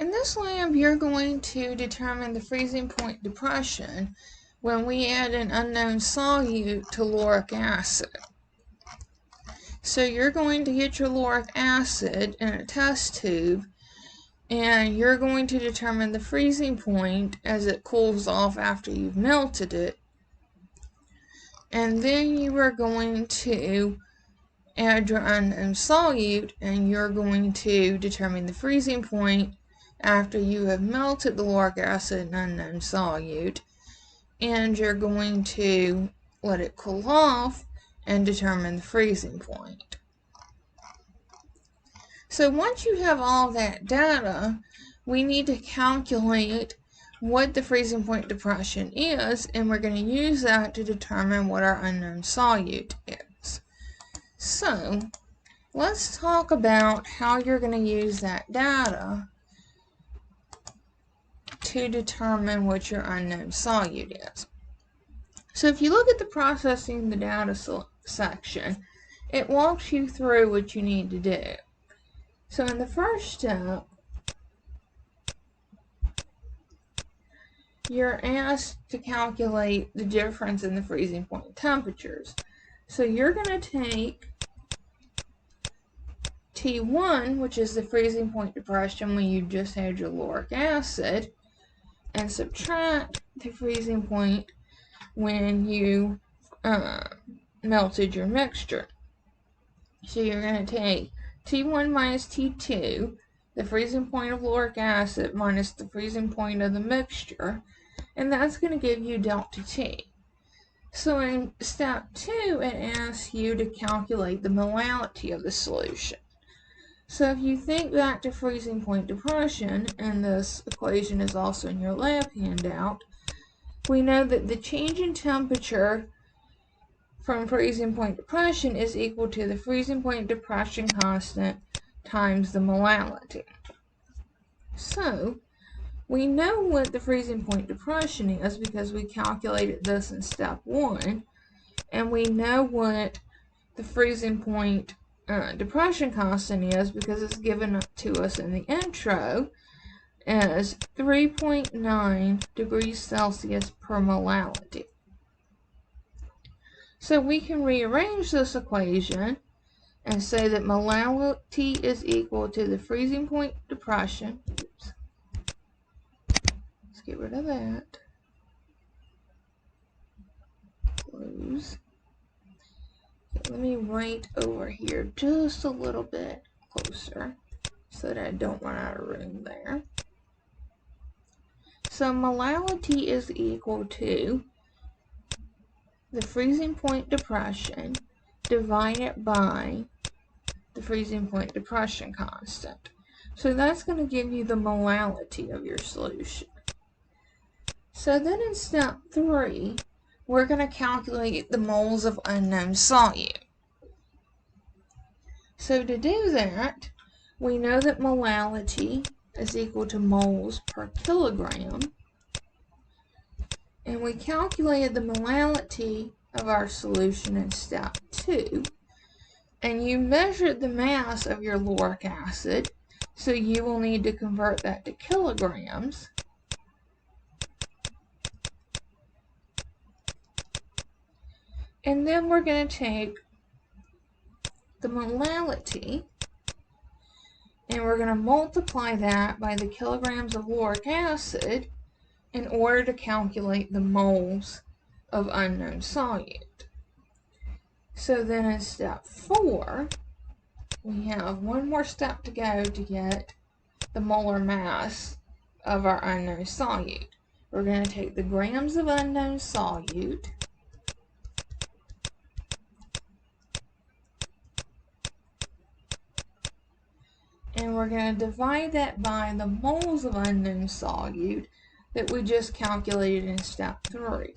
In this lab, you're going to determine the freezing point depression when we add an unknown solute to lauric acid. So you're going to get your lauric acid in a test tube, and you're going to determine the freezing point as it cools off after you've melted it. And then you are going to add your unknown solute, and you're going to determine the freezing point after you have melted the lauric acid in unknown solute, and you're going to let it cool off and determine the freezing point. So once you have all that data, we need to calculate what the freezing point depression is, and we're going to use that to determine what our unknown solute is. So let's talk about how you're going to use that data to determine what your unknown solute is. So if you look at the processing the data section, it walks you through what you need to do. So in the first step, you're asked to calculate the difference in the freezing point temperatures. So you're going to take T1, which is the freezing point depression when you just had your lauric acid, and subtract the freezing point when you melted your mixture. So you're going to take T1 minus T2, the freezing point of lauric acid, minus the freezing point of the mixture, and that's going to give you delta T. So in step 2, it asks you to calculate the molality of the solution. So if you think back to freezing point depression, and this equation is also in your lab handout, we know that the change in temperature from freezing point depression is equal to the freezing point depression constant times the molality. So we know what the freezing point depression is because we calculated this in step 1, and we know what the freezing point depression constant is because it's given to us in the intro as 3.9 degrees Celsius per molality. So we can rearrange this equation and say that molality is equal to the freezing point depression. Oops. Let's get rid of that. Close. Okay, let me write over here just a little bit closer so that I don't run out of room there. So molality is equal to the freezing point depression divided by the freezing point depression constant. So that's going to give you the molality of your solution. So then in step 3, we're going to calculate the moles of unknown solute. So to do that, we know that molality is equal to moles per kilogram, and we calculated the molality of our solution in step 2, and you measured the mass of your lauric acid, so you will need to convert that to kilograms. And then we're going to take the molality and we're going to multiply that by the kilograms of lauric acid in order to calculate the moles of unknown solute. So then in step 4, we have one more step to go to get the molar mass of our unknown solute. We're going to take the grams of unknown solute and we're going to divide that by the moles of unknown solute that we just calculated in step 3.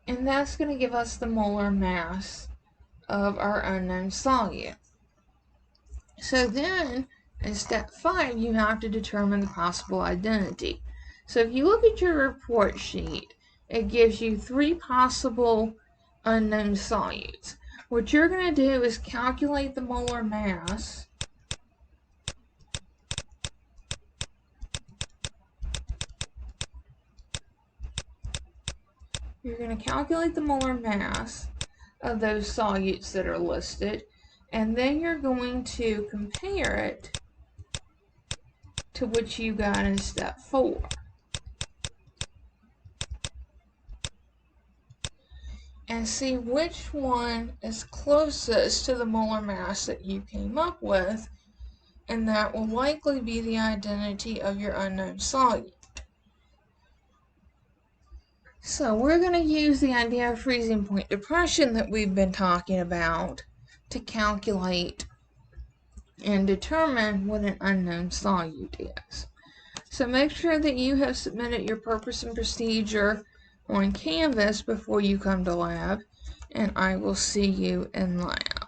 And that's going to give us the molar mass of our unknown solute. So then, in step 5, you have to determine the possible identity. So if you look at your report sheet, it gives you 3 possible unknown solutes. What you're going to do is calculate the molar mass of those solutes that are listed, and then you're going to compare it to what you got in step 4. And see which one is closest to the molar mass that you came up with, and that will likely be the identity of your unknown solute. So we're going to use the idea of freezing point depression that we've been talking about to calculate and determine what an unknown solute is. So make sure that you have submitted your purpose and procedure on Canvas before you come to lab, and I will see you in lab.